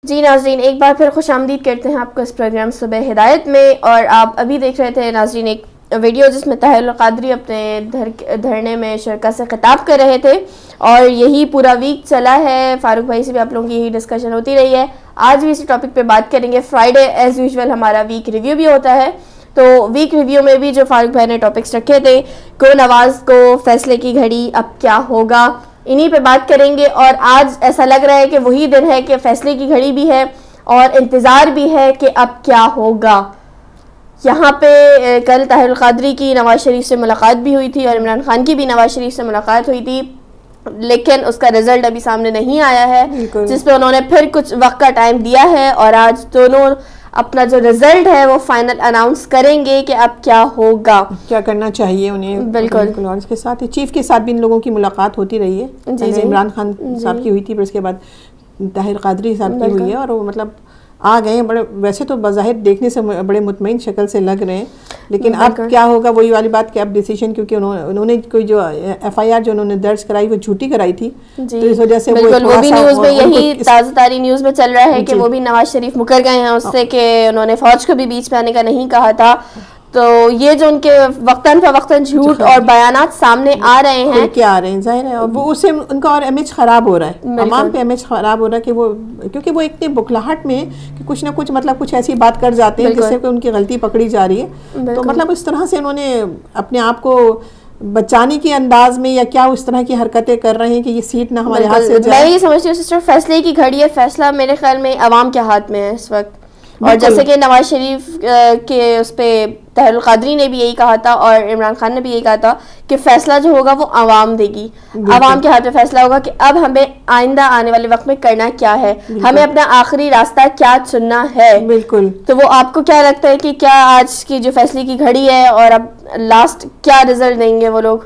جی ناظرین، ایک بار پھر خوش آمدید کرتے ہیں آپ کو اس پروگرام صبح ہدایت میں. اور آپ ابھی دیکھ رہے تھے ناظرین ایک ویڈیو جس میں طاہر القادری اپنے دھرنے میں شرکا سے خطاب کر رہے تھے، اور یہی پورا ویک چلا ہے. فاروق بھائی سے بھی آپ لوگوں کی یہی ڈسکشن ہوتی رہی ہے. آج بھی اسی ٹاپک پہ بات کریں گے. فرائیڈے ایز یوزول ہمارا ویک ریویو بھی ہوتا ہے، تو ویک ریویو میں بھی جو فاروق بھائی نے ٹاپکس رکھے تھے، کو نواز کو فیصلے کی گھڑی، اب کیا ہوگا، انہی پہ بات کریں گے. اور آج ایسا لگ رہا ہے کہ وہی دن ہے کہ فیصلے کی گھڑی بھی ہے اور انتظار بھی ہے کہ اب کیا ہوگا. یہاں پہ کل طاہر القادری کی نواز شریف سے ملاقات بھی ہوئی تھی اور عمران خان کی بھی نواز شریف سے ملاقات ہوئی تھی، لیکن اس کا رزلٹ ابھی سامنے نہیں آیا ہے، جس پہ انہوں نے پھر کچھ وقت کا ٹائم دیا ہے. اور آج دونوں اپنا جو رزلٹ ہے وہ فائنل اناؤنس کریں گے کہ اب کیا ہوگا، کیا کرنا چاہیے انہیں. بالکل. اور اس کے ساتھ چیف کے ساتھ بھی ان لوگوں کی ملاقات ہوتی رہی ہے. جی عمران خان صاحب کی ہوئی تھی، پھر اس کے بعد طاہر قادری صاحب کی ہوئی ہے، اور وہ مطلب آ گئے. بڑے ویسے تو بظاہر دیکھنے سے بڑے مطمئن شکل سے لگ رہے ہیں، لیکن اب کیا ہوگا وہی والی بات کہ اب ڈیسیجن، کیونکہ انہوں نے کوئی جو ایف آئی آر جو انہوں نے درج کرائی وہ جھوٹی کرائی تھی، تو اس وجہ سے وہ بھی نیوز میں یہی تازہ تاری نیوز میں چل رہا ہے کہ وہ بھی نواز شریف مکر گئے ہیں اس سے کہ انہوں نے فوج کو بھی بیچ میں آنے کا نہیں کہا تھا. تو یہ جو ان کے وقتاً فوقتاً جھوٹ اور بیانات سامنے آ رہے ہیں، کیا آ رہے ہیں، ظاہر ہے. اور وہ اس سے ان کا اور امیج خراب ہو رہا ہے، عوام پہ امیج خراب ہو رہا ہے کہ وہ، کیونکہ وہ اتنے بکلاہٹ میں کہ کچھ نہ کچھ مطلب کچھ ایسی بات کر جاتے ہیں جس سے کہ ان کی غلطی پکڑی جا رہی ہے. تو مطلب اس طرح سے انہوں نے اپنے آپ کو بچانے کے انداز میں یا کیا اس طرح کی حرکتیں کر رہے ہیں کہ یہ سیٹ نہ ہمارے ہاتھ سے جائے. میں یہ سمجھتی ہوں سسٹر، فیصلے کی گھڑی ہے. فیصلہ میرے خیال میں عوام کے ہاتھ میں ہے اس وقت. اور جیسے کہ نواز شریف کے اس پہ طاہر القادری نے بھی یہی کہا تھا اور عمران خان نے بھی یہی کہا تھا کہ فیصلہ جو ہوگا وہ عوام دے گی. عوام کے ہاتھ میں فیصلہ ہوگا کہ اب ہمیں آئندہ آنے والے وقت میں کرنا کیا ہے، ہمیں اپنا آخری راستہ کیا چننا ہے. بالکل. تو وہ آپ کو کیا لگتا ہے کہ کیا آج کی جو فیصلے کی گھڑی ہے اور اب لاسٹ کیا رزلٹ دیں گے وہ لوگ؟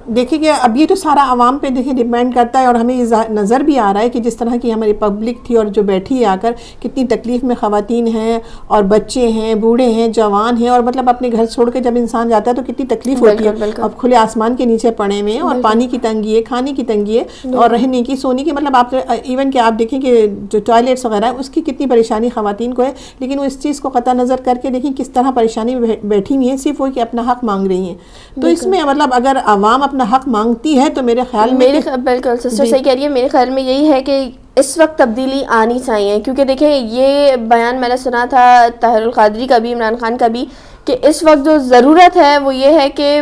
دیکھیں کہ اب یہ تو سارا عوام پہ دیکھیں ڈیپینڈ کرتا ہے. اور ہمیں یہ نظر بھی آ رہا ہے کہ جس طرح کی ہماری پبلک تھی اور جو بیٹھی ہے آ کر، کتنی تکلیف میں خواتین ہیں اور بچے ہیں، بوڑھے ہیں، جوان ہیں، اور مطلب اپنے گھر چھوڑ کے جب انسان جاتا ہے تو کتنی تکلیف ہوتی ہے. اب کھلے آسمان کے نیچے پڑے ہوئے ہیں اور پانی کی تنگی ہے، کھانے کی تنگی ہے، اور رہنے کی، سونے کی، مطلب آپ ایون کہ آپ دیکھیں کہ جو ٹوائلٹس وغیرہ ہے اس کی کتنی پریشانی خواتین کو ہے. لیکن وہ اس چیز کو قطع نظر کر کے دیکھیں کس طرح پریشانی بیٹھی ہوئی ہیں، صرف وہ کہ اپنا حق مانگ رہی ہیں. تو اس میں مطلب اگر عوام اپنا حق مانگتی ہے تو میرے خیال میں بالکل سسٹر صحیح کہہ رہی ہے. میرے خیال میں یہی ہے کہ اس وقت تبدیلی آنی چاہیے، کیونکہ دیکھیں یہ بیان میں نے سنا تھا طاہر القادری کا بھی، عمران خان کا بھی، کہ اس وقت جو ضرورت ہے وہ یہ ہے کہ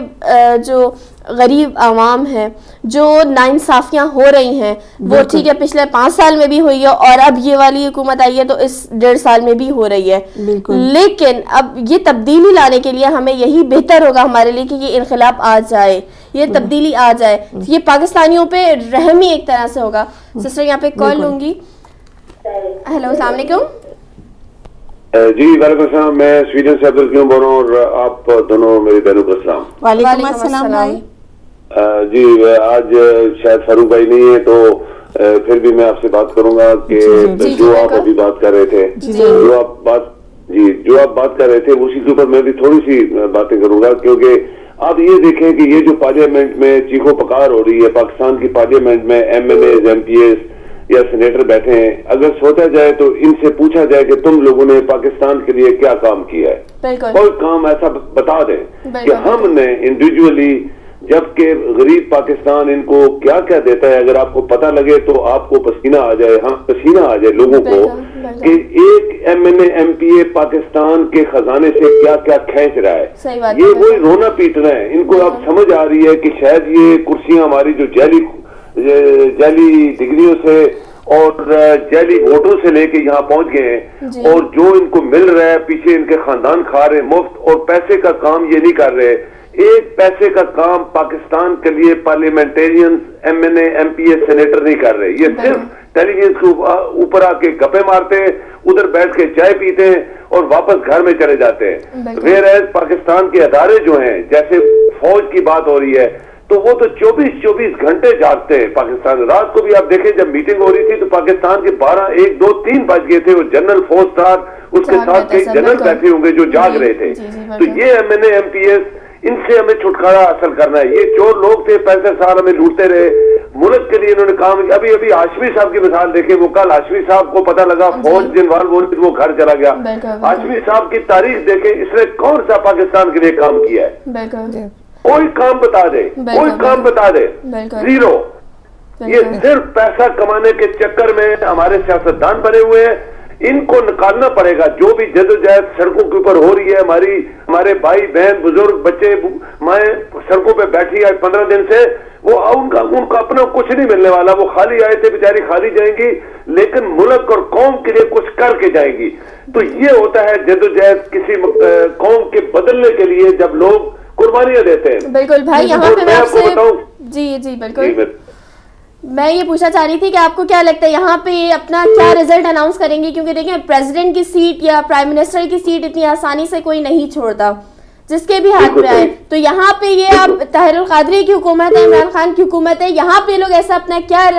جو غریب عوام ہے، جو ناانصافیاں ہو رہی ہیں، وہ ٹھیک ہے پچھلے 5 سال میں بھی ہوئی ہے اور اب یہ والی حکومت آئی ہے تو اس 1.5 سال میں بھی ہو رہی ہے. لیکن اب یہ تبدیلی لانے کے لیے ہمیں یہی بہتر ہوگا ہمارے لیے کہ یہ انقلاب آ جائے، یہ تبدیلی آ جائے. یہ پاکستانیوں پہ رحم ہی ایک طرح سے ہوگا. سسٹر یہاں پہ کال لوں گی. ہیلو، السلام علیکم. جی وعلیکم السلام. میں سویڈن سے عبدالقیوم بول رہا ہوں، اور آپ دونوں میری بہنوں کو السلام. وعلیکم السلام بھائی. جی آج شاید فاروق بھائی نہیں ہے تو پھر بھی میں آپ سے بات کروں گا کہ جو آپ ابھی بات کر رہے تھے، جو آپ بات کر رہے تھے اسی کے اوپر میں بھی تھوڑی سی باتیں کروں گا. کیونکہ آپ یہ دیکھیں کہ یہ جو پارلیمنٹ میں چیخو پکار ہو رہی ہے، پاکستان کی پارلیمنٹ میں M L A, M P S یا سینیٹر بیٹھے ہیں، اگر سوچا جائے تو ان سے پوچھا جائے کہ تم لوگوں نے پاکستان کے لیے کیا کام کیا ہے، کوئی کام ایسا بتا دیں کہ ہم نے انڈیویجولی، جبکہ غریب پاکستان ان کو کیا کیا دیتا ہے. اگر آپ کو پتہ لگے تو آپ کو پسینہ آ جائے، ہاں پسینہ آ جائے لوگوں کو کہ ایک ایم این اے، ایم پی اے پاکستان کے خزانے سے کیا کیا کھینچ رہا ہے. یہ وہی رونا پیٹنا ہے. ان کو اب سمجھ آ رہی ہے کہ شاید یہ کرسیاں ہماری جو جعلی ڈگریوں سے اور جعلی ووٹوں سے لے کے یہاں پہنچ گئے ہیں، اور جو ان کو مل رہا ہے پیچھے ان کے خاندان کھا رہے مفت، اور پیسے کا کام یہ نہیں کر رہے. ایک پیسے کا کام پاکستان کے لیے پارلیمنٹیرینز، ایم این اے، ایم پی اے، سینیٹر نہیں کر رہے. یہ صرف ٹیلی ویژن کے اوپر آ کے گپے مارتے ہیں، ادھر بیٹھ کے چائے پیتے ہیں اور واپس گھر میں چلے جاتے ہیں. ویئر ایز پاکستان کے ادارے جو ہیں، جیسے فوج کی بات ہو رہی ہے، تو وہ تو 24 گھنٹے جاگتے ہیں. پاکستان رات کو بھی آپ دیکھیں جب میٹنگ ہو رہی تھی تو پاکستان کے 12، 1، 2، 3 بج گئے تھے. وہ جنرل فوج تھا، اس کے ساتھ کئی جنرل بیٹھے ہوں گے جو جاگ رہے تھے. تو یہ ایم این اے، ایم پی ایس ان سے ہمیں چھٹکارا حاصل کرنا ہے. یہ چور لوگ تھے, 65 سال ہمیں لوٹتے رہے, ملک کے لیے انہوں نے کام کیا. ابھی ہاشمی صاحب کی مثال دیکھیں, وہ کل ہاشمی صاحب کو پتہ لگا فوج انوالو ہوئی, وہ گھر چلا گیا. ہاشمی صاحب کی تاریخ دیکھیں, اس نے کون سا پاکستان کے لیے کام کیا ہے؟ کوئی کام بتا دے, کوئی کام بتا دے, زیرو. یہ صرف پیسہ کمانے کے چکر میں ہمارے سیاستدان بنے ہوئے ہیں. ان کو نکالنا پڑے گا. جو بھی جدوجہد سڑکوں کے اوپر ہو رہی ہے, ہمارے بھائی بہن بزرگ بچے مائیں سڑکوں پہ بیٹھی ہے 15 دن سے, وہ ان کا اپنا کچھ نہیں ملنے والا. وہ خالی آئے تھے بیچاری, خالی جائیں گی, لیکن ملک اور قوم کے لیے کچھ کر کے جائیں گی. تو یہ ہوتا ہے جدوجہد کسی قوم کے بدلنے کے لیے, جب لوگ قربانیاں دیتے ہیں. بالکل بھائی, یہاں پہ میں آپ سے جی بالکل میں یہ پوچھنا چاہ رہی تھی کہ آپ کو کیا لگتا ہے یہاں پہ اپنا کیا رزلٹ اناؤنس کریں گے, کیونکہ دیکھیں پریزیڈنٹ کی سیٹ یا پرائم منسٹر کی سیٹ اتنی آسانی سے کوئی نہیں چھوڑتا جس کے بھی ہاتھ میں آئے. تو یہاں پہ یہ آپ طاہر القادری کی حکومت ہے, عمران خان کی حکومت ہے, یہاں پہ لوگ ایسا اپنا کیا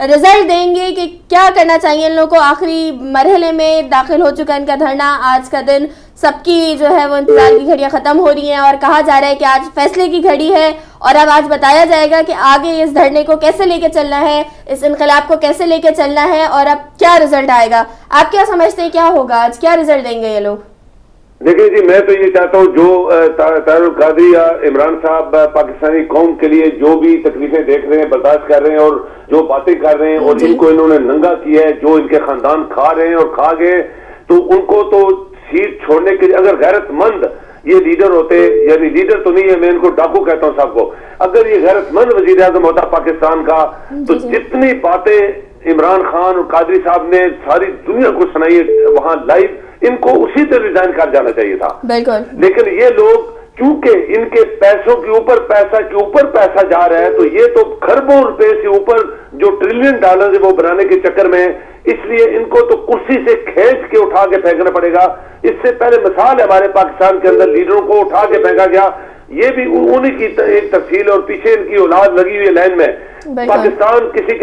رزلٹ دیں گے کہ کیا کرنا چاہیے ان لوگوں کو؟ آخری مرحلے میں داخل ہو چکا ان کا دھرنا, آج کا دن سب کی جو ہے وہ انتظار کی گھڑیاں ختم ہو رہی ہیں اور کہا جا رہا ہے کہ آج فیصلے کی گھڑی ہے, اور اب آج بتایا جائے گا کہ آگے اس دھرنے کو کیسے لے کے چلنا ہے, اس انقلاب کو کیسے لے کے چلنا ہے, اور اب کیا رزلٹ آئے گا. آپ کیا سمجھتے ہیں کیا ہوگا آج, کیا رزلٹ دیں گے یہ لوگ؟ دیکھیں جی, میں تو یہ چاہتا ہوں جو طاہر القادری یا عمران صاحب پاکستانی قوم کے لیے جو بھی تکلیفیں دیکھ رہے ہیں, برداشت کر رہے ہیں, اور جو باتیں کر رہے ہیں, اور ان کو انہوں نے ننگا کیا ہے, جو ان کے خاندان کھا رہے ہیں اور کھا گئے, تو ان کو تو سیٹ چھوڑنے کے لیے اگر غیرت مند یہ لیڈر ہوتے, یعنی لیڈر تو نہیں ہے, میں ان کو ڈاکو کہتا ہوں صاحب کو, اگر یہ غیرت مند وزیر اعظم ہوتا پاکستان کا, تو جتنی باتیں عمران خان اور قادری صاحب نے ساری دنیا کو سنائی ہے وہاں لائیو, ان کو اسی طرح ریزائن کر جانا چاہیے تھا. لیکن یہ لوگ چونکہ ان کے پیسوں کے اوپر پیسہ جا رہا ہے, تو یہ تو خربوں روپے سے اوپر جو ٹریلین ڈالر وہ بنانے کے چکر میں, اس لیے ان کو تو کرسی سے کھینچ کے اٹھا کے پھینکنا پڑے گا. اس سے پہلے مثال ہے ہمارے پاکستان کے اندر, لیڈروں کو اٹھا کے پھینکا گیا, یہ بھی انہی کی ایک تفصیل, اور پیچھے ان کی اولاد لگی ہوئی ہے لائن میں. پاکستان کسی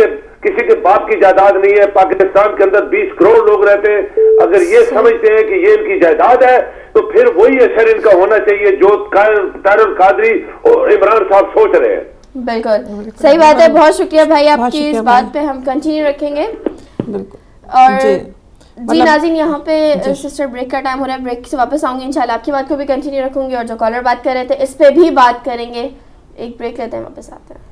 کے باپ کی جائیداد نہیں ہے, پاکستان کے اندر 20 کروڑ لوگ رہتے ہیں. اگر یہ سمجھتے ہیں کہ یہ ان کی جائیداد ہے, تو پھر وہی اثر ان کا ہونا چاہیے جو طاہر القادری اور عمران صاحب سوچ رہے ہیں. بالکل صحیح بات ہے. بہت شکریہ بھائی, آپ کی اس بات پہ ہم کنٹینیو رکھیں گے. اور جی ناظرین, یہاں پہ سسٹر بریک کا ٹائم ہو رہا ہے, بریک سے واپس آؤں گی انشاءاللہ, آپ کی بات کو بھی کنٹینیو رکھوں گی, اور جو کالر بات کر رہے تھے اس پہ بھی بات کریں گے. ایک بریک لیتے ہیں, واپس آتے ہیں.